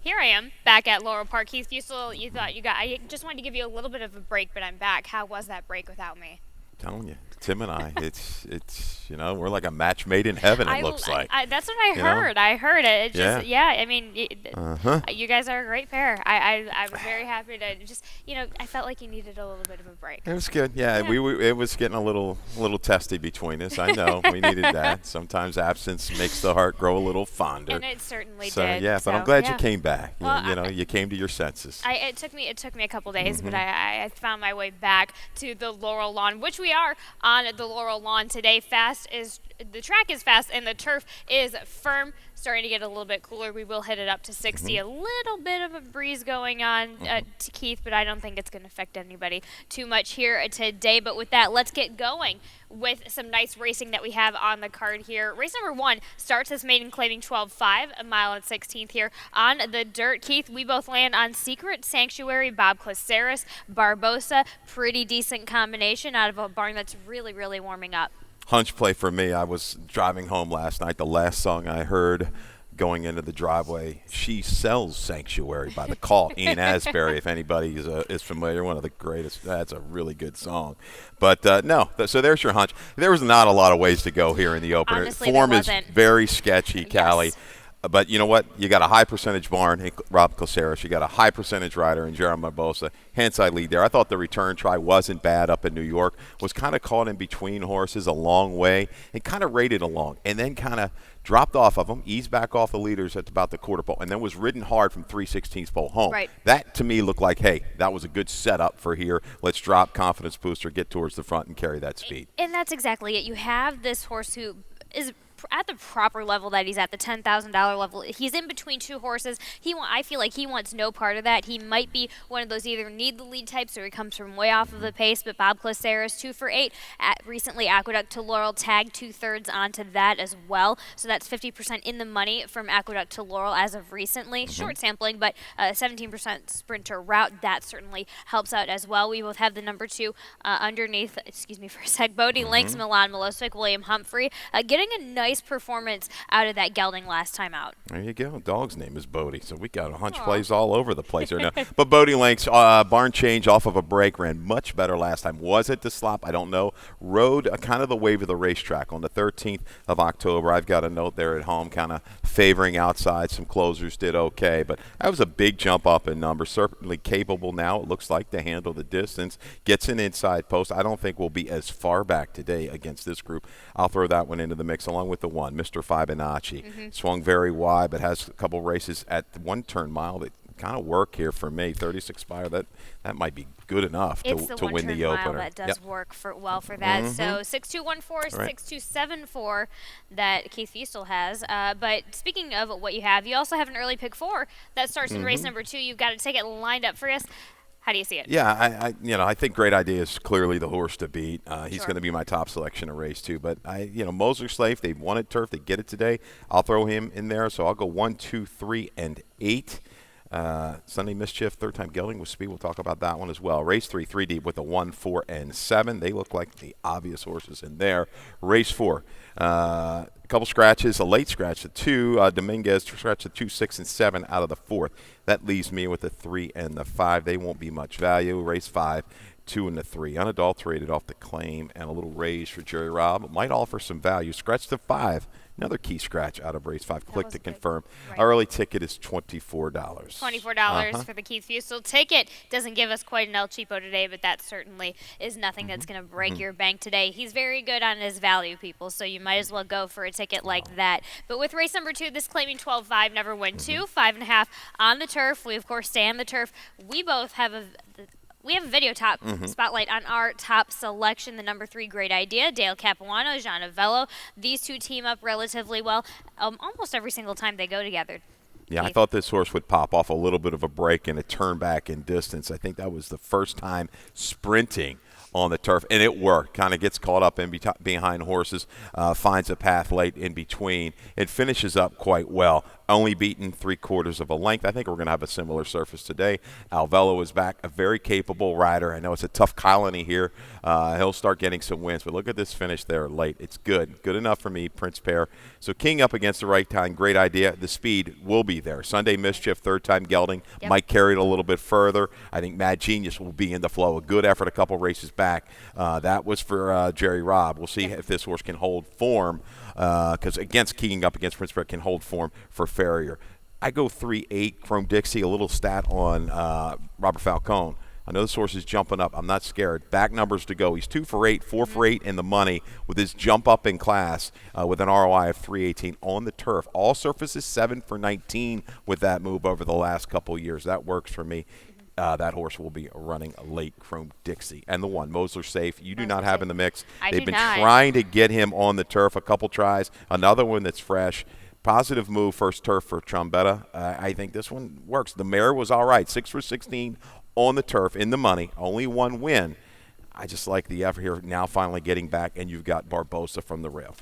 Here I am, back at Laurel Park. Keith, you thought you got. I just wanted to give you a little bit of a break, but I'm back. How was that break without me? Telling you, Tim and I, it's we're like a match made in heaven. It looks like. That's what I You know? heard. I heard it. It Yeah. just, yeah. I mean, Uh huh. you guys are a great pair. I was very happy to just, I felt like you needed a little bit of a break. It was good. Yeah, Yeah. it was getting a little testy between us. I know we needed that. Sometimes absence makes the heart grow a little fonder. And it certainly So did. yeah, but I'm So, glad you yeah. came back. Well, You came to your senses. It took me a couple days, but Mhm. I found my way back to the Laurel Lawn, which we are on the Laurel Lawn today. The track is fast and the turf is firm. Starting to get a little bit cooler. We will hit it up to 60. A little bit of a breeze going on to Keith, but I don't think it's going to affect anybody too much here today. But with that, let's get going with some nice racing that we have on the card here. Race number 1 starts this maiden claiming 12.5, a mile and 16th here on the dirt. Keith, we both land on Secret Sanctuary, Bob Caceres, Barbosa. Pretty decent combination out of a barn that's really, really warming up. Hunch play for me. I was driving home last night. The last song I heard going into the driveway, She Sells Sanctuary by the Cult. Ian Asbury, if anybody is familiar, one of the greatest. That's a really good song. But no, so there's your hunch. There was not a lot of ways to go here in the opener. Honestly, Form there is wasn't. very sketchy, Callie. Yes. But you know what? You got a high percentage barn in Rob Caceres. You got a high percentage rider in Jeremy Barbosa. Hence, I lead there. I thought the return try wasn't bad up in New York. Was kind of caught in between horses a long way and kind of rated along. And then kind of dropped off of them, eased back off the leaders at about the quarter pole, and then was ridden hard from 3/16 pole home. Right. That, to me, looked like, hey, that was a good setup for here. Let's drop confidence booster, get towards the front, and carry that speed. And that's exactly it. You have this horse who is at the proper level that he's at, the $10,000 level. He's in between two horses. I feel like he wants no part of that. He might be one of those either need the lead types or he comes from way off of the pace. But Bob Caceres, 2 for 8. Recently, Aqueduct to Laurel tagged 2/3 onto that as well. So that's 50% in the money from Aqueduct to Laurel as of recently. Short sampling, but 17% sprinter route. That certainly helps out as well. We both have the number 2 underneath, excuse me for a sec, Bodie Lynx, Milan Milosevic, William Humphrey, getting a nice performance out of that gelding last time out. There you go. Dog's name is Bodie, so we got a hunch Aw. plays all over the place here now. But Bodie Links, barn change off of a break, ran much better last time. Was it the slop? I don't know. Rode kind of the wave of the racetrack on the 13th of October. I've got a note there at home kind of favoring outside. Some closers did okay, but that was a big jump up in numbers. Certainly capable now, it looks like, to handle the distance. Gets an inside post. I don't think we'll be as far back today against this group. I'll throw that one into the mix along with the one, Mr. Fibonacci. Swung very wide, but has a couple races at the 1 turn mile that kind of work here for me. 36 Spire, that might be good enough It's to the win the 1 turn mile opener. that does Yep. work well for that. So 6214, Right. 6274 that Keith Feastel has. But speaking of what you have, you also have an early pick 4 that starts in race number 2. You've got a ticket lined up for us. How do you see it? Yeah, I think Great Idea is clearly the horse to beat. He's Sure. going to be my top selection in race 2. But Moser Slave, they wanted turf, they get it today. I'll throw him in there. So I'll go 1, 2, 3, and 8. Sunday Mischief, third time gelding with speed. We'll talk about that one as well. Race 3, 3 deep with the 1, 4, and 7. They look like the obvious horses in there. Race 4, a couple scratches, a late scratch, a 2. Dominguez scratched a 2, 6, and 7 out of the 4th. That leaves me with the 3 and the 5. They won't be much value. Race 5, 2 and the 3. Unadulterated off the claim and a little raise for Jerry Robb. Might offer some value. Scratch the 5. Another key scratch out of race 5. Click was to good. confirm. Right. Our early ticket is $24. $24 for the Keith Feastel ticket. Doesn't give us quite an El Cheapo today, but that certainly is nothing that's going to break your bank today. He's very good on his value, people, so you might as well go for a ticket like that. But with race number 2, this claiming 12.5, never win 2, 5.5 on the turf. We, of course, stay on the turf. We both have a video top spotlight on our top selection, the number 3 Great Idea, Dale Capuano, Jean Avello. These two team up relatively well almost every single time they go together. Yeah, I Keith. thought this horse would pop off a little bit of a break and a turn back in distance. I think that was the first time sprinting on the turf, and it worked. Kind of gets caught up behind horses, finds a path late in between. It finishes up quite well. only beaten 3/4 of a length. I think we're going to have a similar surface today. Alvelo is back, a very capable rider. I know it's a tough colony here. He'll start getting some wins, but look at this finish there late. It's good enough for me, Prince Pair. So King up against the right time, great idea. The speed will be there. Sunday Mischief, third time gelding, might carry it a little bit further. I think Mad Genius will be in the flow. A good effort a couple races back. That was for Jerry Robb. We'll see if this horse can hold form, because against King up against Prince Pair can hold form for Farrier. I go 3-8 Chrome Dixie. A little stat on Robert Falcone. I know this horse is jumping up. I'm not scared. Back numbers to go. He's 2 for 8, 4 for 8 in the money with his jump up in class with an ROI of 318 on the turf. All surfaces 7 for 19 with that move over the last couple years. That works for me. That horse will be running a late Chrome Dixie. And the one, Mosler Safe, you do not have in the mix. They've been trying to get him on the turf a couple tries. Another one that's fresh. Positive move, first turf for Trombetta. I think this one works. The mare was all right, 6 for 16 on the turf in the money, only one win. I just like the effort here now finally getting back, and you've got Barbosa from the rail.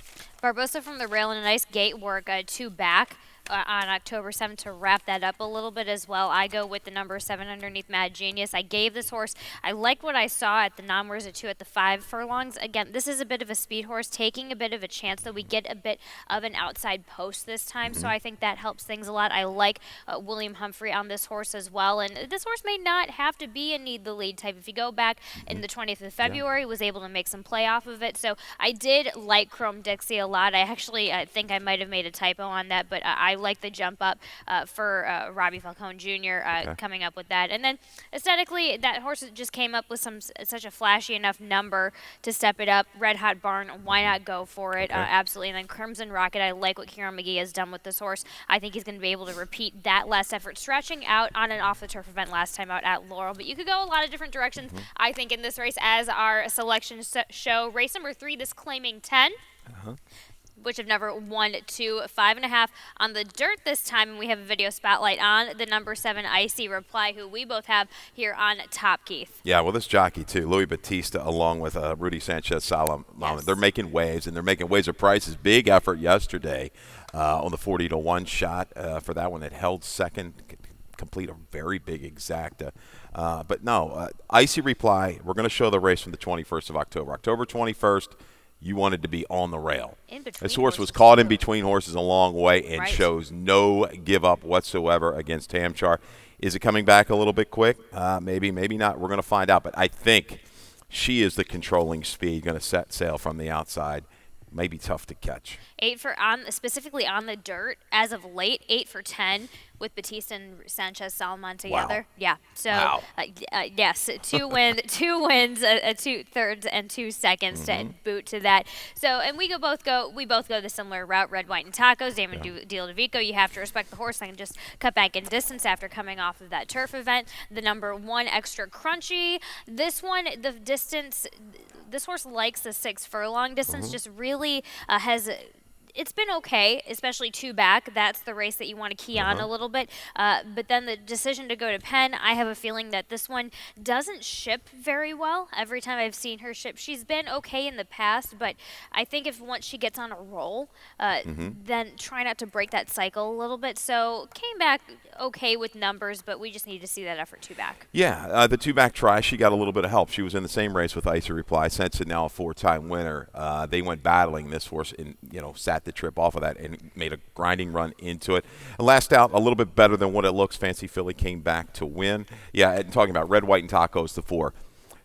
Barbosa from the rail and a nice gate work, 2 back. On October 7th to wrap that up a little bit as well. I go with the number 7 underneath Mad Genius. I gave this horse, I liked what I saw at the non-where's at 2 at the 5 furlongs. Again, this is a bit of a speed horse, taking a bit of a chance that we get a bit of an outside post this time. So I think that helps things a lot. I like William Humphrey on this horse as well. And this horse may not have to be a need the lead type. If you go back in the 20th of February, was able to make some play off of it. So I did like Chrome Dixie a lot. I actually think I might have made a typo on that, but I like the jump up for Robbie Falcone Jr. Coming up with that. And then aesthetically, that horse just came up with such a flashy enough number to step it up. Red Hot Barn, why not go for it? Absolutely. And then Crimson Rocket, I like what Kieran McGee has done with this horse. I think he's going to be able to repeat that last effort, stretching out on an off-the-turf event last time out at Laurel. But you could go a lot of different directions, I think, in this race as our selection show. Race number 3, this claiming 10. Which have never won to 5.5 on the dirt this time. And we have a video spotlight on the number 7 Icy Reply, who we both have here on top, Keith. Yeah, well, this jockey, too, Louis Batista, along with Rudy Sanchez Salomon. Yes. They're making waves, and they're making waves of prices. Big effort yesterday on the 40-1 shot for that one. It held second, complete a very big exacta. But no, Icy Reply, we're going to show the race from the 21st of October. October 21st. You wanted to be on the rail. This horse was caught in between horses a long way and shows no give up whatsoever against Tamchar. Is it coming back a little bit quick? Maybe, maybe not. We're going to find out. But I think she is the controlling speed, going to set sail from the outside. Maybe tough to catch. 8 for specifically on the dirt as of late. 8 for 10 with Batista and Sanchez Salomon together. Wow. Yeah. So yes, 2 wins, 2/3 and 2 seconds to boot to that. So and we both go the similar route. Red, white, and tacos. Damon Deal DeVico. You have to respect the horse and just cut back in distance after coming off of that turf event. The number 1 extra crunchy. This one, the distance. This horse likes the 6 furlong distance. Just really has. It's been okay, especially 2 back. That's the race that you want to key on a little bit. But then the decision to go to Penn, I have a feeling that this one doesn't ship very well. Every time I've seen her ship, she's been okay in the past, but I think if once she gets on a roll, then try not to break that cycle a little bit. So came back okay with numbers, but we just need to see that effort 2 back. Yeah, the 2 back try, she got a little bit of help. She was in the same race with Icy Reply. Since it now a 4-time winner, they went battling this horse and sat the trip off of that and made a grinding run into it. And last out, a little bit better than what it looks. Fancy Philly came back to win. Yeah, and talking about Red, White, and Tacos, the 4.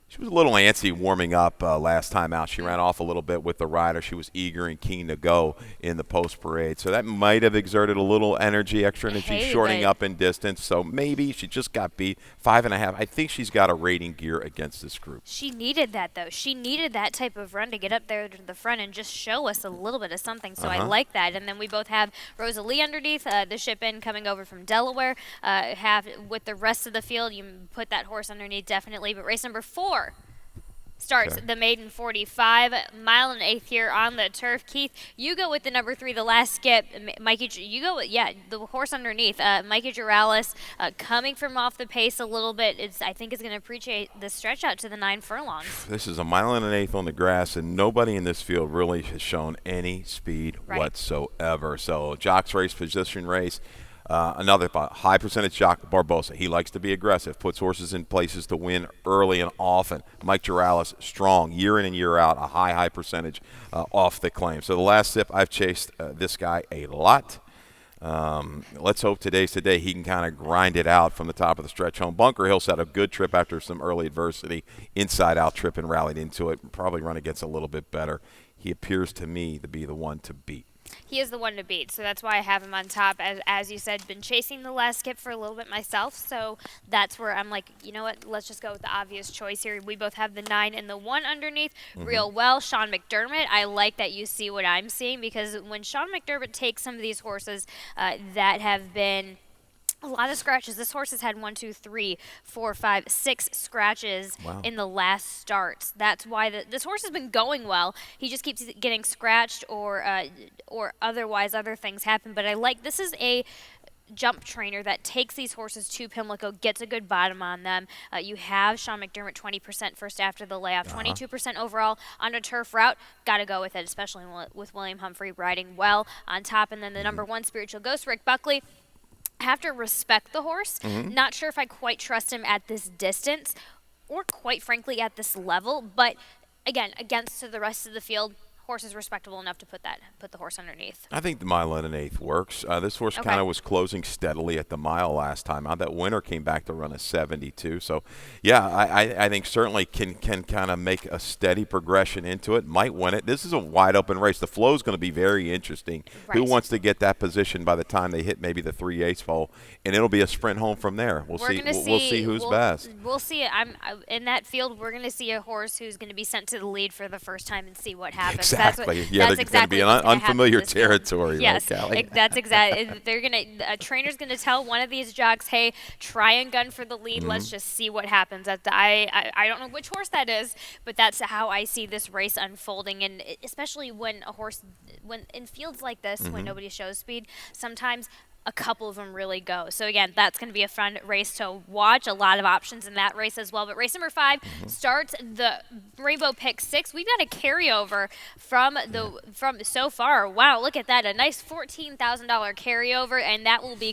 She was a little antsy warming up last time out. She ran off a little bit with the rider. She was eager and keen to go in the post parade. So that might have exerted a little extra energy, shortening up in distance. So maybe she just got beat. 5.5. I think she's got a rating gear against this group. She needed that, though. She needed that type of run to get up there to the front and just show us a little bit of something. So I like that. And then we both have Rosalie underneath, the ship-in coming over from Delaware. Have with the rest of the field, you put that horse underneath definitely. But race number 4. Starts Okay. the maiden 45, mile and eighth here on the turf. Keith, you go with the number 3, the last skip. Mikey, you go with, the horse underneath. Mikey Juralis coming from off the pace a little bit. I think is going to appreciate the stretch out to the 9 furlongs. This is a mile and an eighth on the grass, and nobody in this field really has shown any speed Right. whatsoever. So, Jock's race, position race. Another high percentage jock, Barbosa. He likes to be aggressive, puts horses in places to win early and often. Mike Juralis, strong, year in and year out, a high percentage off the claim. So the last sip, I've chased this guy a lot. Let's hope today's today. He can kind of grind it out from the top of the stretch home. Bunker Hill set a good trip after some early adversity. Inside out trip and rallied into it. Probably run against a little bit better. He appears to me to be the one to beat. He is the one to beat, so that's why I have him on top. As you said, been chasing the last skip for a little bit myself, so that's where I'm like, you know what, let's just go with the obvious choice here. We both have the 9 and the 1 underneath real well. Sean McDermott, I like that you see what I'm seeing, because when Sean McDermott takes some of these horses that have been a lot of scratches. This horse has had 1, 2, 3, 4, 5, 6 scratches Wow. in the last starts. That's why this horse has been going well. He just keeps getting scratched or otherwise other things happen. But I like, this is a jump trainer that takes these horses to Pimlico, gets a good bottom on them. You have Sean McDermott 20% first after the layoff, 22% overall on a turf route. Got to go with it, especially with William Humphrey riding well on top. And then the number 1 Spiritual Ghost, Rick Buckley. I have to respect the horse. Not sure if I quite trust him at this distance or quite frankly at this level, but again, against to the rest of the field, horse is respectable enough to put the horse underneath. I think the mile and an eighth works. This horse Okay. kind of was closing steadily at the mile last time out. That winner came back to run a 72. So, yeah, I think certainly can kind of make a steady progression into it. Might win it. This is a wide open race. The flow is going to be very interesting. Who Right. wants to get that position by the time they hit maybe the 3/8 hole, and it'll be a sprint home from there. We'll We're see. gonna We'll see who's best. We'll see. In that field. We're going to see a horse who's going to be sent to the lead for the first time and see what happens. Exactly. That's Yeah, that's there's going to exactly be an what's gonna happen in unfamiliar this field. territory, Yes, right, Callie? that's exactly. They're gonna. A trainer's going to tell one of these jocks, "Hey, try and gun for the lead. Let's just see what happens." I don't know which horse that is, but that's how I see this race unfolding. And especially when when in fields like this, when nobody shows speed, sometimes a couple of them really go. So again, that's going to be a fun race to watch. A lot of options in that race as well. But race number 5 starts the Rainbow Pick 6. We've got a carryover from so far. Wow, look at that. A nice $14,000 carryover, and that will be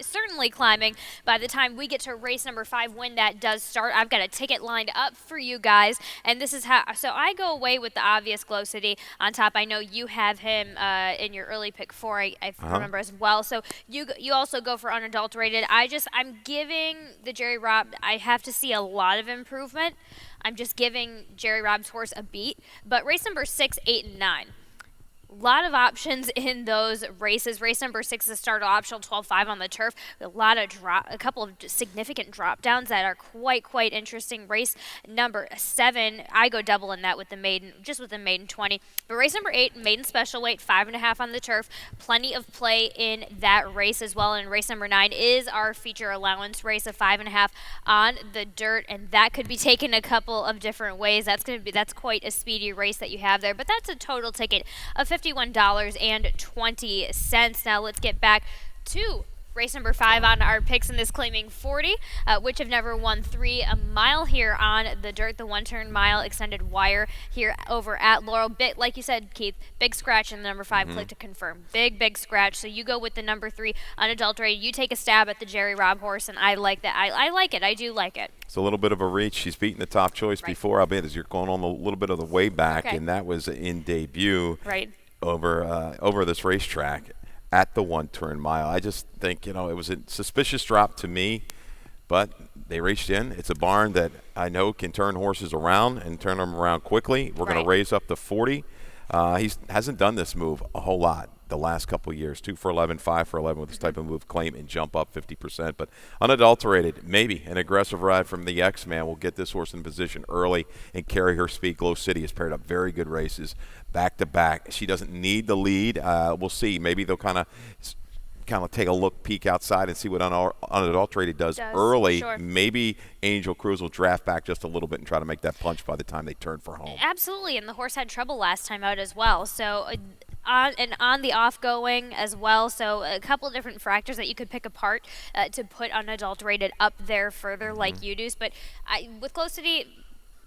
certainly climbing by the time we get to race number 5 when that does start. I've got a ticket lined up for you guys, and this is how. So I go away with the obvious Glow City on top. I know you have him in your early pick 4. I remember as well. So you also go for unadulterated. I'm giving the Jerry Robb. I have to see a lot of improvement. I'm just giving Jerry Robb's horse a beat. But race number 6, 8, and 9. A lot of options in those races. Race number 6 is a start optional 12-5 on the turf. A couple of significant drop downs that are quite interesting. Race number 7, I go double in that with the maiden 20. But race number 8, maiden special weight, 5.5 on the turf. Plenty of play in that race as well. And race number 9 is our feature allowance race of 5.5 on the dirt, and that could be taken a couple of different ways. That's quite a speedy race that you have there. But that's a total ticket of $51.20. Now let's get back to race number 5 on our picks in this claiming 40, which have never won 3 a mile here on the dirt, the 1-turn mile extended wire here over at Laurel. Like you said, Keith, big scratch in the number 5. Click to confirm. Big scratch. So you go with the number 3 unadulterated. You take a stab at the Jerry Robb horse, and I like that. I like it. I do like it. It's a little bit of a reach. She's beaten the top choice before, albeit as you're going on a little bit of the way back, and that was in debut over this racetrack at the 1-turn mile. I just think, it was a suspicious drop to me, but they raced in. It's a barn that I know can turn horses around and turn them around quickly. We're going to raise up to 40. He hasn't done this move a whole lot the last couple of years. 2 for 11, 5 for 11 with this type of move, claim and jump up 50%. But unadulterated, maybe an aggressive ride from the X-Man will get this horse in position early and carry her speed. Glow City has paired up very good races back to back. She doesn't need the lead. We'll see. Maybe they'll kind of kind of take a look, peek outside, and see what Unadulterated does early. Sure. Maybe Angel Cruz will draft back just a little bit and try to make that punch by the time they turn for home. Absolutely, and the horse had trouble last time out as well. So on the off going as well. So a couple of different factors that you could pick apart to put Unadulterated up there further, like you do. But with Close City,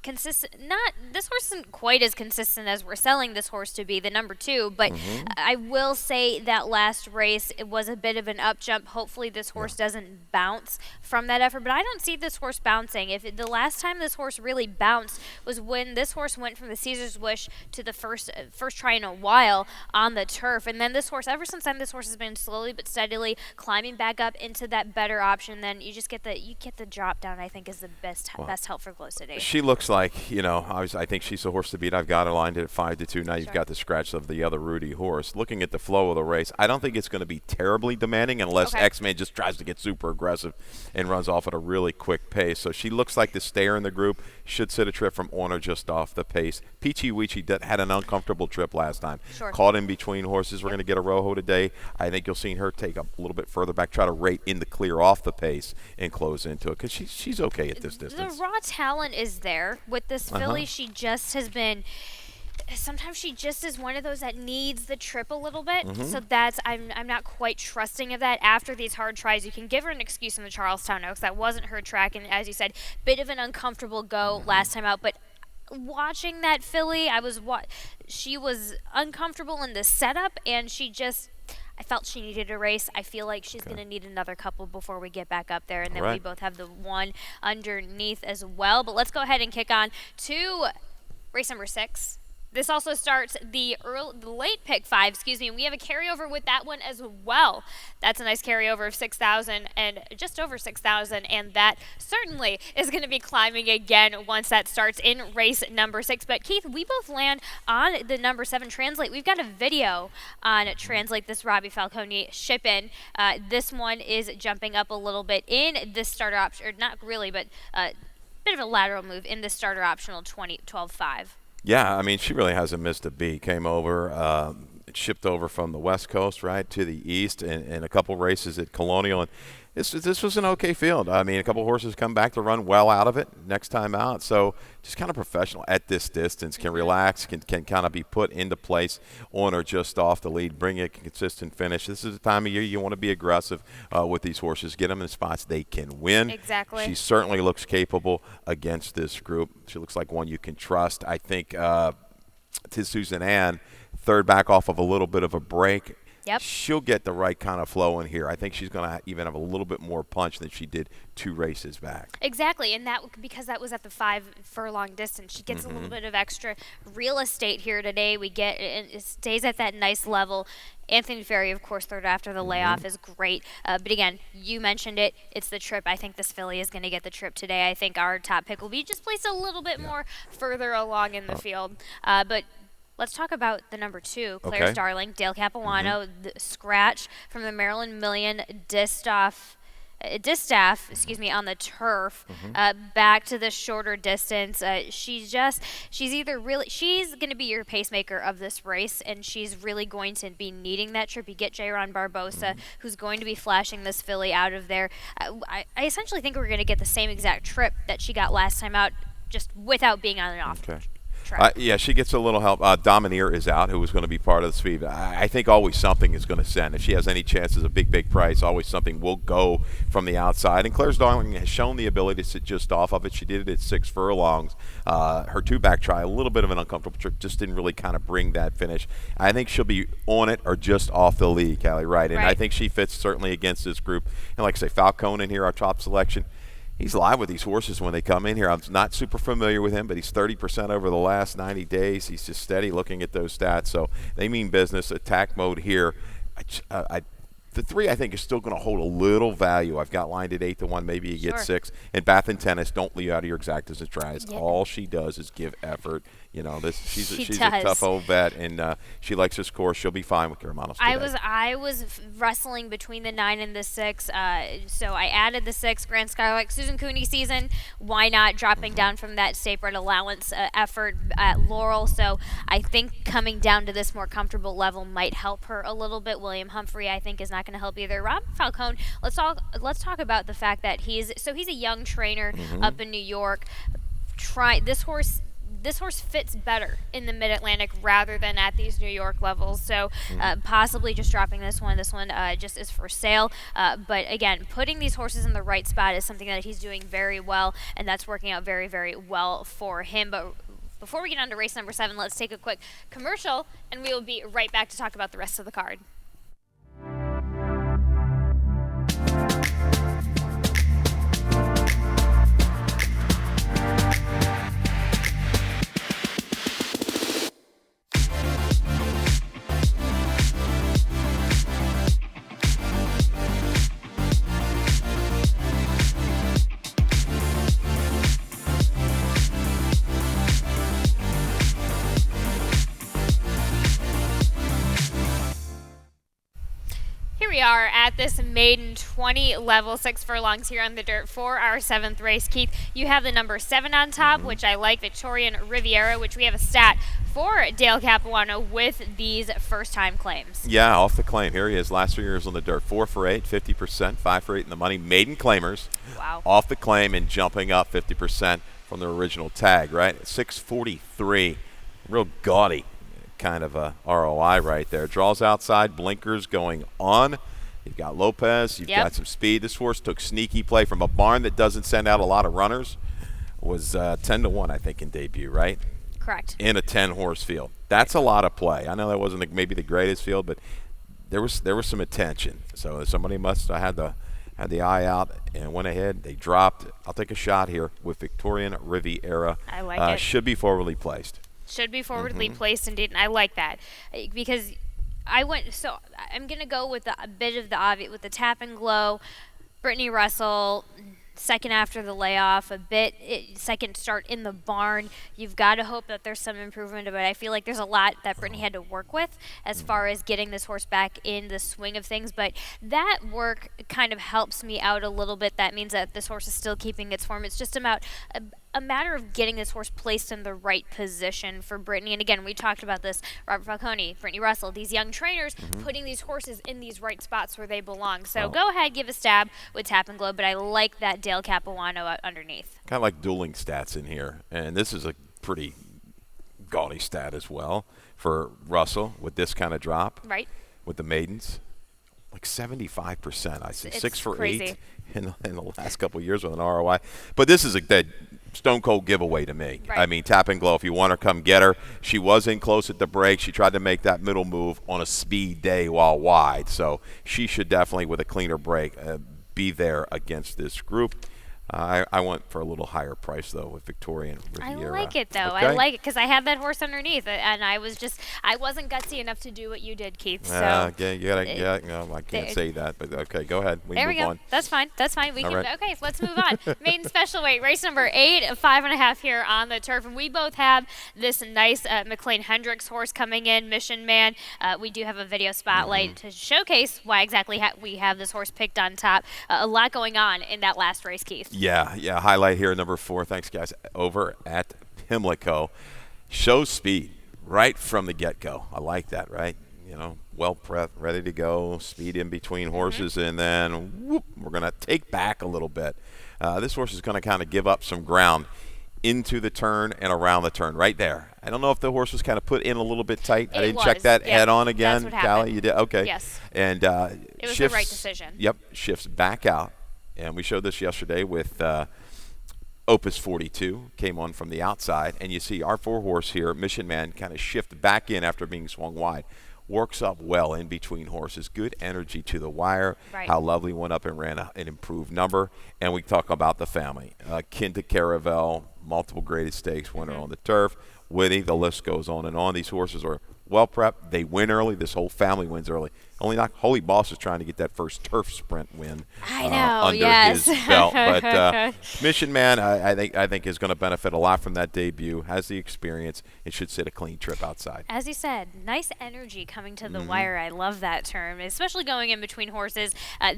consistent. Not this horse isn't quite as consistent as we're selling this horse to be, the number 2. But I will say that last race it was a bit of an up jump. Hopefully this horse doesn't bounce from that effort. But I don't see this horse bouncing. The last time this horse really bounced was when this horse went from the Caesar's Wish to the first try in a while on the turf, and then this horse ever since then this horse has been slowly but steadily climbing back up into that better option. Then you just get the drop down. I think is the best help for Close City. She looks like, I think she's the horse to beat. I've got her lined at 5-2. Now you've got the scratch of the other Rudy horse. Looking at the flow of the race, I don't think it's going to be terribly demanding unless X-Man just tries to get super aggressive and runs off at a really quick pace. So she looks like the stayer in the group. Should sit a trip from on or just off the pace. Peachy Weechy had an uncomfortable trip last time. Caught in between horses. We're going to get a Rojo today. I think you'll see her take a little bit further back, try to rate in the clear off the pace and close into it because she's okay at this distance. The raw talent is there with this filly. She just has been. Sometimes she just is one of those that needs the trip a little bit. So that's I'm not quite trusting of that. After these hard tries, you can give her an excuse in the Charlestown Oaks. That wasn't her track, and as you said, bit of an uncomfortable go last time out. But watching that filly, she was uncomfortable in the setup, and I felt she needed a race. I feel like she's going to need another couple before we get back up there, and then we both have the one underneath as well. But let's go ahead and kick on to race number 6. This also starts the late pick 5, and we have a carryover with that one as well. That's a nice carryover of 6,000 and just over 6,000, and that certainly is going to be climbing again once that starts in race number 6. But Keith, we both land on the number 7 Translate. We've got a video on Translate, this Robbie Falcone ship-in. This one is jumping up a little bit in this starter option, or not really, but bit of a lateral move in the starter optional 12.5. Yeah, I mean, she really hasn't missed a beat. Came over, shipped over from the West Coast, right, to the East, and a couple races at Colonial. And this was an okay field. I mean, a couple horses come back to run well out of it next time out. So just kind of professional at this distance, can relax, can kind of be put into place on or just off the lead, bring a consistent finish. This is the time of year you want to be aggressive with these horses, get them in spots they can win. Exactly. She certainly looks capable against this group. She looks like one you can trust. I think to Susan Ann, third back off of a little bit of a break. Yep. She'll get the right kind of flow in here. I think she's going to even have a little bit more punch than she did 2 races back. Exactly, and because that was at the 5 furlong distance, she gets a little bit of extra real estate here today. It stays at that nice level. Anthony Ferry, of course, third after the layoff is great. But again, you mentioned it. It's the trip. I think this filly is going to get the trip today. I think our top pick will be just placed a little bit more further along in the field. But let's talk about the number 2, Claire's Darling, Dale Capuano, the scratch from the Maryland Million, distaff, on the turf, back to the shorter distance. She's going to be your pacemaker of this race, and she's really going to be needing that trip. You get Jayron Barbosa, who's going to be flashing this filly out of there. I essentially think we're going to get the same exact trip that she got last time out, just without being on and off. Yeah, she gets a little help. Domineer is out, who was going to be part of the speed. I think always something is going to send. If she has any chances, a big price, always something will go from the outside. And Claire's Darling has shown the ability to sit just off of it. She did it at 6 furlongs. Her 2-back try, a little bit of an uncomfortable trip, just didn't really kind of bring that finish. I think she'll be on it or just off the lead, Callie, right? And I think she fits certainly against this group. And like I say, Falcone in here, our top selection. He's live with these horses when they come in here. I'm not super familiar with him, but he's 30% over the last 90 days. He's just steady looking at those stats. So they mean business. Attack mode here. The 3, I think, is still going to hold a little value. I've got lined at 8-1. Maybe you get 6. And Bath and Tennis, don't leave out of your exactas and tries. All she does is give effort. She she's a does. tough old vet, and she likes this course. She'll be fine with Hermanos today. I was wrestling between the 9 and the 6, so I added the 6. Grand Skylark, Susan Cooney season. Why not dropping down from that state bred allowance effort at Laurel? So I think coming down to this more comfortable level might help her a little bit. William Humphrey, I think, is not going to help either. Rob Falcone. Let's talk about the fact that he's a young trainer up in New York. This horse fits better in the Mid-Atlantic rather than at these New York levels. So possibly just dropping this one. This one just is for sale. But again, putting these horses in the right spot is something that he's doing very well, and that's working out very, very well for him. But before we get on to race number 7, let's take a quick commercial, and we will be right back to talk about the rest of the card. Here we are at this maiden 20 level 6 furlongs here on the dirt for our 7th race. Keith, you have the number 7 on top, which I like, Victorian Riviera, which we have a stat for Dale Capuano with these first-time claims. Yeah, off the claim. Here he is, last 3 years on the dirt. 4 for 8, 50%, 5 for 8 in the money. Maiden claimers. Wow. Off the claim and jumping up 50% from the original tag, right? 643. Real gaudy kind of a ROI right there. Draws outside, blinkers going on. You've got Lopez. You've got some speed. This horse took sneaky play from a barn that doesn't send out a lot of runners. Was 10-1, I think, in debut, right? Correct. In a 10-horse field. That's a lot of play. I know that wasn't maybe the greatest field, but there was some attention. So somebody must have had the eye out and went ahead. They dropped. I'll take a shot here with Victorian Riviera. I like it. Should be forwardly placed. Should be forwardly placed indeed, and I like that because I'm going to go with a bit of the obvious with the tap and glow. Brittany Russell, second after the layoff, second start in the barn. You've got to hope that there's some improvement, but I feel like there's a lot that Brittany had to work with as far as getting this horse back in the swing of things, but that work kind of helps me out a little bit. That means that this horse is still keeping its form. It's just about a matter of getting this horse placed in the right position for Brittany. And again, we talked about this, Robert Falcone, Brittany Russell, these young trainers putting these horses in these right spots where they belong. So go ahead, give a stab with Tap and Glow, but I like that Dale Capuano underneath. Kind of like dueling stats in here. And this is a pretty gaudy stat as well for Russell with this kind of drop. Right. With the maidens. Like 75%, I see. It's 6 for crazy. 8 in the last couple of years with an ROI. But this is a dead stone cold giveaway to me. Right. I mean, Tap and Glow, if you want her, come get her. She was in close at the break. She tried to make that middle move on a speed day while wide. So she should definitely, with a cleaner break, be there against this group. I went for a little higher price, though, with Victorian Riviera. I like it, though. Okay. I like it because I had that horse underneath, and I wasn't gutsy enough to do what you did, Keith. So I can't say that, but okay, go ahead. There we go. On. That's fine. We All can. right. Okay, so let's move on. Maiden special weight, race number 8, 5.5 here on the turf, and we both have this nice McLean Hendricks horse coming in, Mission Man. We do have a video spotlight to showcase why exactly we have this horse picked on top. A lot going on in that last race, Keith. Yeah. Highlight here, number 4. Thanks, guys. Over at Pimlico. Shows speed right from the get-go. I like that, right? Well prepped, ready to go, speed in between horses, and then whoop, we're going to take back a little bit. This horse is going to kind of give up some ground into the turn and around the turn right there. I don't know if the horse was kind of put in a little bit tight. I didn't check that head on again. That's what happened. Callie, you did? Okay. Yes. And it was the right decision. Yep, shifts back out. And we showed this yesterday with Opus 42, came on from the outside. And you see our 4-horse here, Mission Man, kind of shift back in after being swung wide. Works up well in between horses. Good energy to the wire. Right. How lovely went up and ran an improved number. And we talk about the family. Kin to Caravel, multiple graded stakes winner on the turf. Witty, the list goes on and on. These horses are well prepped. They win early. This whole family wins early. Only not Holy Boss is trying to get that first turf sprint win I know, under yes. his belt. But Mission Man, I think is going to benefit a lot from that debut. Has the experience. It should sit a clean trip outside. As you said, nice energy coming to the wire. I love that term, especially going in between horses.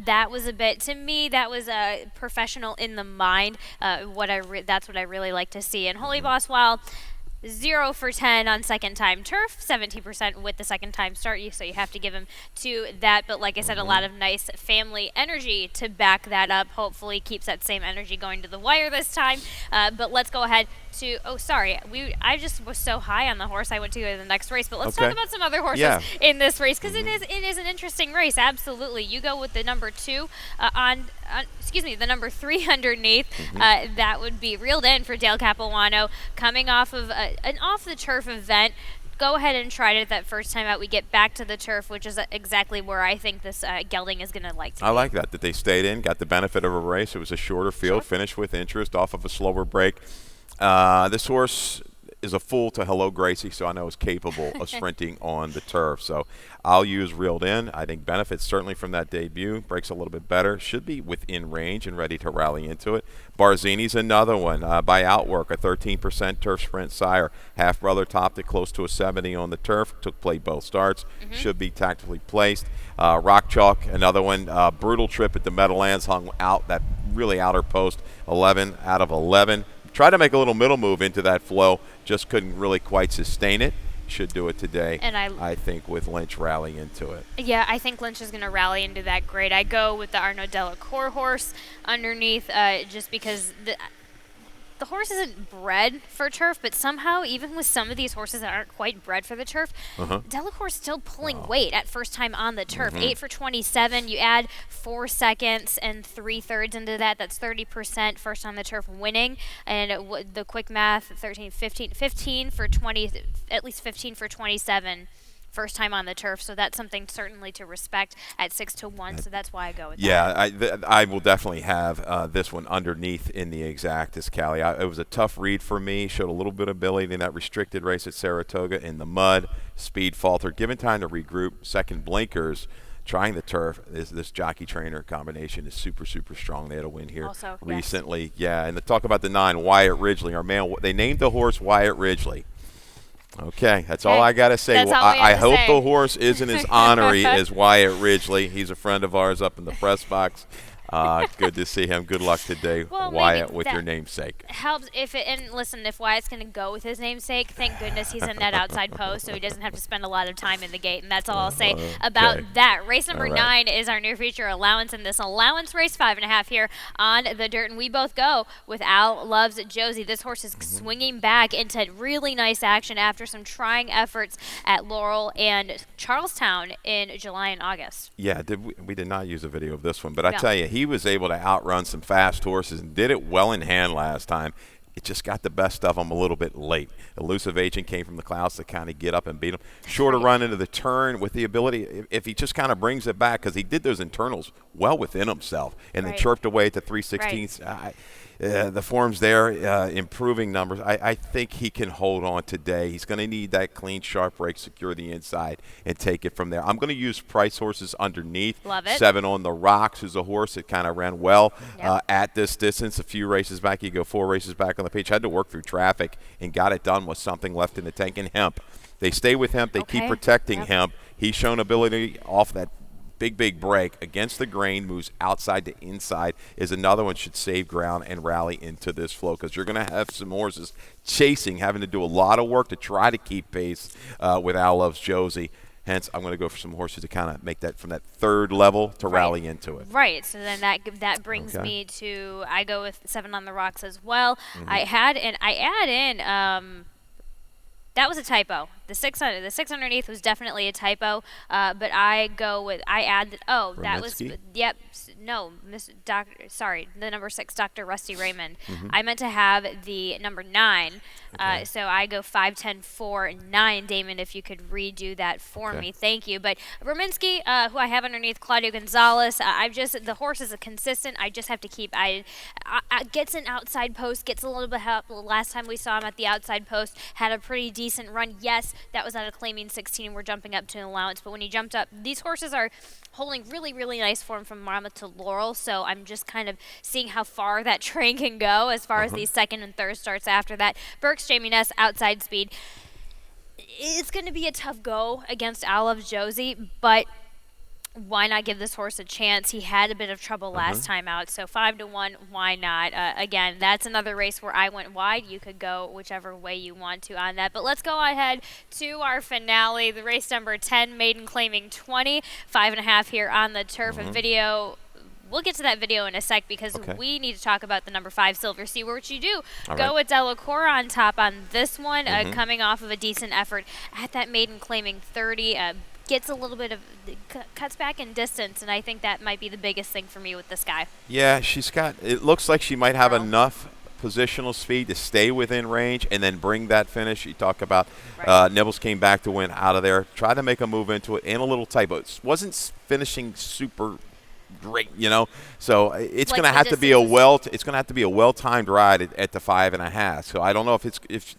That was a bit, to me, that was a professional in the mind. That's what I really like to see. And Holy Boss, while 0 for 10 on second time turf, 17% with the second time start. So you have to give him to that. But like I said, a lot of nice family energy to back that up. Hopefully keeps that same energy going to the wire this time. But let's go ahead to, I just was so high on the horse I went to go to the next race. But let's talk about some other horses in this race, because it is an interesting race. Absolutely. You go with the number 2 the number 3 underneath. That would be reeled in for Dale Capuano, coming off of an off-the-turf event. Go ahead and try it that first time out. We get back to the turf, which is exactly where I think this gelding is going to like to be. I like that they stayed in, got the benefit of a race. It was a shorter field, finished with interest off of a slower break. This horse is a fool to Hello Gracie, so I know is capable of sprinting on the turf. So I'll use reeled in. I think benefits certainly from that debut. Breaks a little bit better. Should be within range and ready to rally into it. Barzini's another one by Outwork, a 13% turf sprint sire. Half-brother topped it close to a 70 on the turf. Played both starts. Should be tactically placed. Rock Chalk, another one. Brutal trip at the Meadowlands, hung out that really outer post, 11 out of 11. Tried to make a little middle move into that flow, just couldn't really quite sustain it. Should do it today, and I think, with Lynch rallying into it. Yeah, I think Lynch is going to rally into that grade. I go with the Arnaud Delacour horse underneath, just because the horse isn't bred for turf, but somehow, even with some of these horses that aren't quite bred for the turf, Delacour's still pulling weight at first time on the turf. 8 for 27. You add 4 seconds and 3/3 into that. That's 30% first on the turf winning. And the quick math, 15 for 20, at least 15 for 27. First time on the turf, so that's something certainly to respect at 6-1. So that's why I go with that. Yeah, I will definitely have this one underneath in the exactas, Callie. It was a tough read for me. Showed a little bit of ability in that restricted race at Saratoga in the mud. Speed faltered. Given time to regroup, second blinkers. Trying the turf, this jockey trainer combination is super, super strong. They had a win here recently. Yeah, and to talk about the 9, Wyatt Ridgely. Our man, they named the horse Wyatt Ridgely. Okay, that's all I got to say. Well, I hope the horse isn't as honorary as Wyatt Ridgely. He's a friend of ours up in the press box. Good to see him. Good luck today, Wyatt, with your namesake. Helps and listen, if Wyatt's going to go with his namesake, thank goodness he's in that outside post, so he doesn't have to spend a lot of time in the gate, and that's all I'll say about that. Race number 9 is our near future allowance, and this allowance race, 5.5 here on the dirt, and we both go with Al Loves Josie. This horse is swinging back into really nice action after some trying efforts at Laurel and Charlestown in July and August. Yeah, we did not use a video of this one, but I tell you, he was able to outrun some fast horses and did it well in hand last time. It just got the best of them a little bit late. Elusive Agent came from the clouds to kind of get up and beat him. Shorter run into the turn with the ability, if he just kind of brings it back, because he did those internals well within himself and then chirped away at the 3/16. The form's there, improving numbers. I think he can hold on today. He's going to need that clean, sharp break, secure the inside, and take it from there. I'm going to use price horses underneath. Love it. 7 on the Rocks, who's a horse that kind of ran well at this distance. A few races back, you go 4 races back on the page. Had to work through traffic and got it done with something left in the tank. And Hemp, they stay with Hemp. They keep protecting Hemp. He's shown ability off that big break against the grain, moves outside to inside, is another one should save ground and rally into this flow, because you're going to have some horses chasing, having to do a lot of work to try to keep pace with Al Loves Josie. Hence, I'm going to go for some horses to kind of make that from that 3rd level to rally into it. Right. So then that brings me to, I go with 7 on the Rocks as well. I add in that was a typo. The 6 underneath was definitely a typo. But I go with that was the number 6, Dr. Rusty Raymond. I meant to have the number 9. So I go 5, 10, 4, 9. Damon, if you could redo that for me, thank you. But Rominsky, who I have underneath, Claudio Gonzalez. The horse is a consistent. I just have to keep. Gets an outside post, gets a little bit help. Last time we saw him at the outside post, had a pretty decent run. Yes, that was at a claiming 16. We're jumping up to an allowance. But when he jumped up, these horses are holding really, really nice form from Mama to Laurel. So I'm just kind of seeing how far that train can go as far as these second and third starts after that. Burke's Jamie Ness, outside speed. It's going to be a tough go against Olive Josie, but why not give this horse a chance? He had a bit of trouble last time out, so 5-1, why not? Again, that's another race where I went wide. You could go whichever way you want to on that. But let's go ahead to our finale, the race number 10, maiden claiming 20, 5.5 here on the turf. A video. We'll get to that video in a sec because we need to talk about the number 5 Silver Sea, which you do go with Delacora on top on this one, coming off of a decent effort at that maiden claiming 30. Gets a little bit of cuts back in distance, and I think that might be the biggest thing for me with this guy. Yeah, she's got. It looks like she might have enough positional speed to stay within range and then bring that finish. You talk about Nibbles came back to win out of there, tried to make a move into it, and a little tight, but wasn't finishing super great, So it's Like going to have to be a well-timed ride at the 5.5. So I don't know if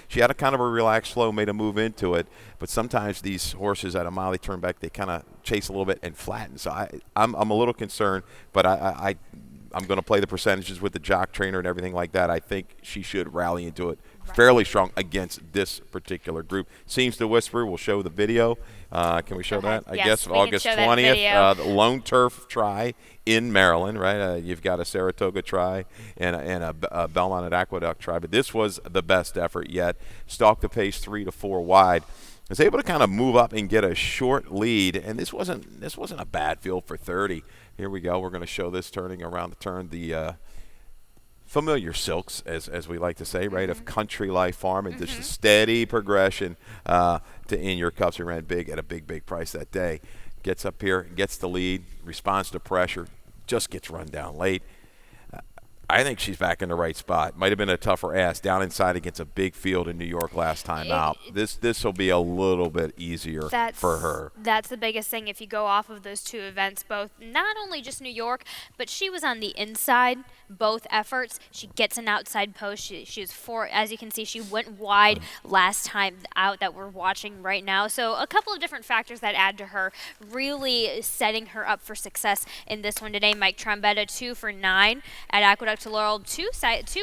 she had a kind of a relaxed flow, made a move into it, but sometimes these horses at a mile they turn back, they kind of chase a little bit and flatten. So I'm a little concerned, but I'm going to play the percentages with the jock trainer and everything like that. I think she should rally into it fairly strong against this particular group. Seems to whisper. We'll show the video. Can we show that? I guess August 20th, the Lone Turf Try in Maryland, right? You've got a Saratoga Try and a Belmont and Aqueduct Try, but this was the best effort yet. Stalked the pace 3 to 4 wide. Was able to kind of move up and get a short lead, and this wasn't a bad field for 30. Here we go. We're going to show this turning around the turn. The familiar silks, as we like to say, right, of Country Life Farm, and just a steady progression to In Your Cups. He ran big at a big price that day. Gets up here, gets the lead, responds to pressure, just gets run down late. I think she's back in the right spot. Might have been a tougher ask down inside against a big field in New York last time out. This will be a little bit easier for her. That's the biggest thing if you go off of those two events, both not only just New York, but she was on the inside both efforts. She gets an outside post. She was as you can see, she went wide last time out that we're watching right now. So a couple of different factors that add to her really setting her up for success in this one today. Mike Trombetta 2 for 9 at Aqueduct to Laurel, two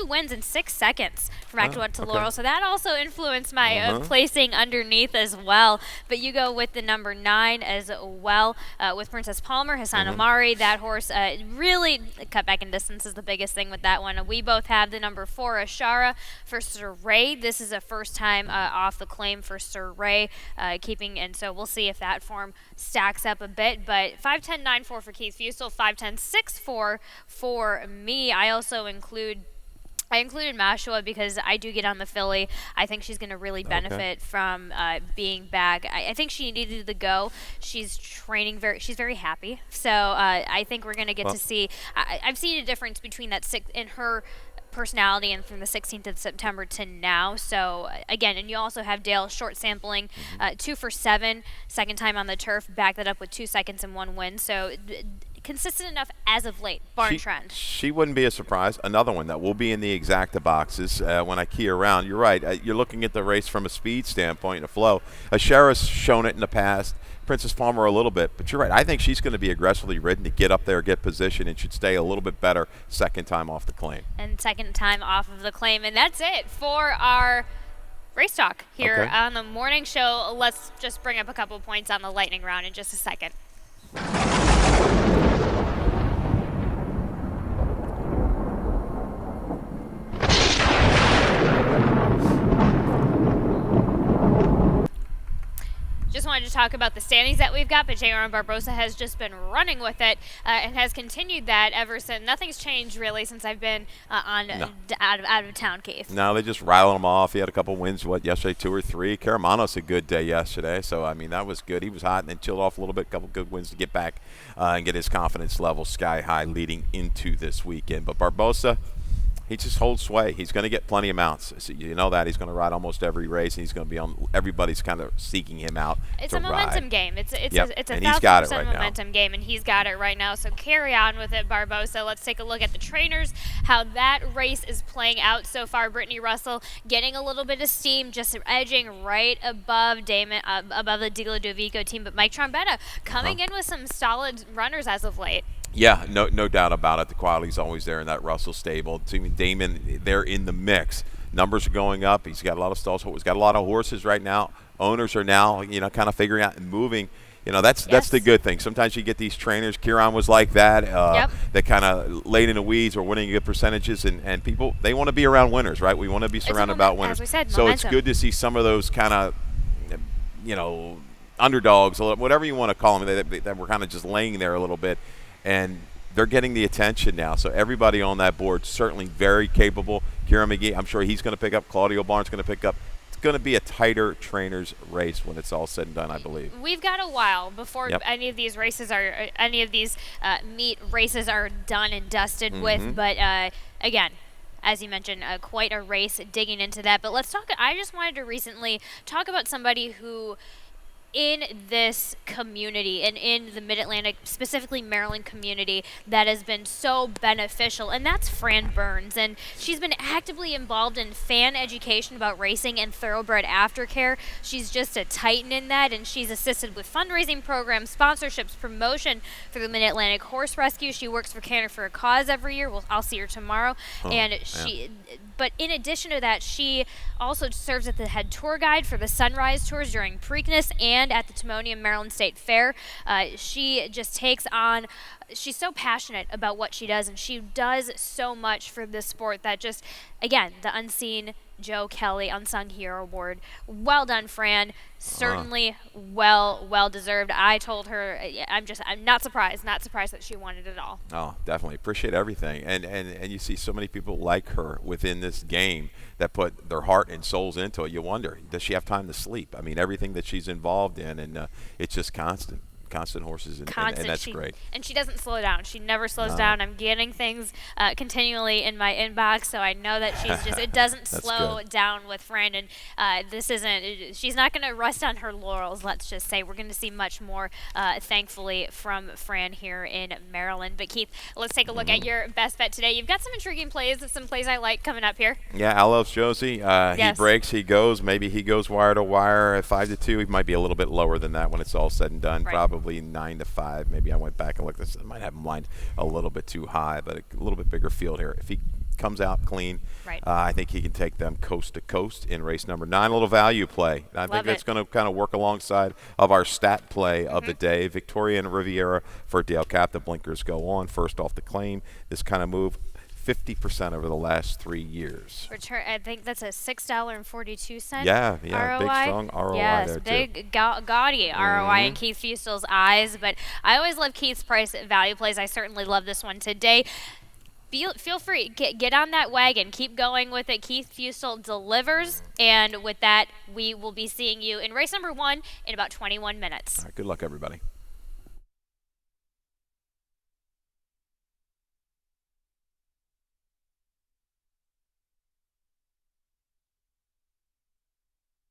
wins in 6 seconds from Aqueduct to Laurel. So that also influenced my placing underneath as well. But you go with the number 9 as well with Princess Palmer, Hassan Amari. That horse really cut back in distance is the biggest thing with that one. We both have the number 4 Ashara for Sir Ray. This is a first time off the claim for Sir Ray, and so we'll see if that form stacks up a bit. But 5-10-9-4 for Keith Fusel, 5-10-6-4 for me. I included Mashua because I do get on the filly. I think she's going to really benefit from being back. I think she needed to go. She's training she's very happy. So I think we're going to get to see. I've seen a difference between that in her personality and from the 16th of September to now. So again, and you also have Dale short sampling, 2 for 7, second time on the turf, back that up with 2 seconds and 1 win. So consistent enough as of late, barn trend. She wouldn't be a surprise. Another one that will be in the exacta boxes when I key around. You're right. You're looking at the race from a speed standpoint and a flow. Ashara's shown it in the past. Princess Palmer a little bit, but you're right. I think she's going to be aggressively ridden to get up there, get position, and should stay a little bit better second time off the claim. And second time off of the claim. And that's it for our race talk here on the morning show. Let's just bring up a couple points on the lightning round in just a second. Just wanted to talk about the standings that we've got, but J.R. Barbosa has just been running with it and has continued that ever since. Nothing's changed really since I've been out of town, Keith. No, they just rattled him off. He had a couple wins, yesterday, 2 or 3. Caramanos a good day yesterday, so I mean that was good. He was hot and then chilled off a little bit. A couple good wins to get back and get his confidence level sky high leading into this weekend. But Barbosa, He just holds sway. He's going to get plenty of mounts. So you know that. He's going to ride almost every race, and he's going to be on. Everybody's kind of seeking him out It's to a momentum ride. game. It's Yep. a And he's got it 1,000% right now. momentum game, and he's got it right now. So carry on with it, Barbosa. Let's take a look at the trainers, how that race is playing out so far. Brittany Russell getting a little bit of steam, just edging right above Damon, above the Di Ludovico team. But Mike Trombetta coming in with some solid runners as of late. Yeah, no doubt about it. The quality's always there in that Russell stable. Damon, they're in the mix. Numbers are going up. He's got a lot of stalls. He's got a lot of horses right now. Owners are now, kind of figuring out and moving. That's the good thing. Sometimes you get these trainers. Kieran was like that. That kind of laid in the weeds or winning good percentages, and people, they want to be around winners, right? We want to be surrounded about winners. As we said, so momentum. it's good to see some of those kind of, underdogs, whatever you want to call them, that were kind of just laying there a little bit. And they're getting the attention now. So everybody on that board certainly very capable. Kieran McGee, I'm sure he's going to pick up. Claudio Barnes going to pick up. It's going to be a tighter trainers race when it's all said and done, I believe. We've got a while before any of these races are meet races are done and dusted with. But again, as you mentioned, quite a race digging into that. But let's talk. I just wanted to recently talk about somebody who, in this community and in the Mid-Atlantic, specifically Maryland community, that has been so beneficial, and that's Fran Burns. And she's been actively involved in fan education about racing and thoroughbred aftercare. She's just a titan in that, and she's assisted with fundraising programs, sponsorships, promotion for the Mid-Atlantic Horse Rescue. She works for Canter for a Cause every year. I'll see her tomorrow. But in addition to that, she also serves as the head tour guide for the Sunrise Tours during Preakness and at the Timonium Maryland State Fair. She just takes on, she's so passionate about what she does, and she does so much for this sport that just, again, the Unseen Joe Kelly Unsung Hero Award. Well done, Fran. Certainly well deserved. I told her, I'm not surprised that she won it at all. Oh, definitely. Appreciate everything. And you see so many people like her within this game that put their heart and souls into it. You wonder, does she have time to sleep? I mean, everything that she's involved in, and it's just constant horses, and that's great. And she doesn't slow down. She never slows down. I'm getting things continually in my inbox, so I know that it doesn't slow down with Fran. And she's not going to rest on her laurels, let's just say. We're going to see much more, thankfully, from Fran here in Maryland. But Keith, let's take a look at your best bet today. You've got some intriguing plays, some plays I like coming up here. Yeah, Al loves Josie. He breaks, he goes. Maybe he goes wire to wire at 5-2. He might be a little bit lower than that when it's all said and done. Right. Probably 9-5. Maybe I went back and looked. I might have him lined a little bit too high, but a little bit bigger field here. If he comes out clean, I think he can take them coast to coast in race number 9. A little value play. I think that's going to kind of work alongside of our stat play of the day. Victoria and Riviera for Dale Cap. The blinkers go on. First off the claim. This kind of move. 50% over the last 3 years. I think that's a $6.42. Yeah, ROI. Big strong ROI yes, there big gaudy ROI in Keith Fustel's eyes. But I always love Keith's price value plays. I certainly love this one today. Feel free, get on that wagon, keep going with it. Keith Fustel delivers, and with that, we will be seeing you in race number 1 in about 21 minutes. All right, good luck, everybody.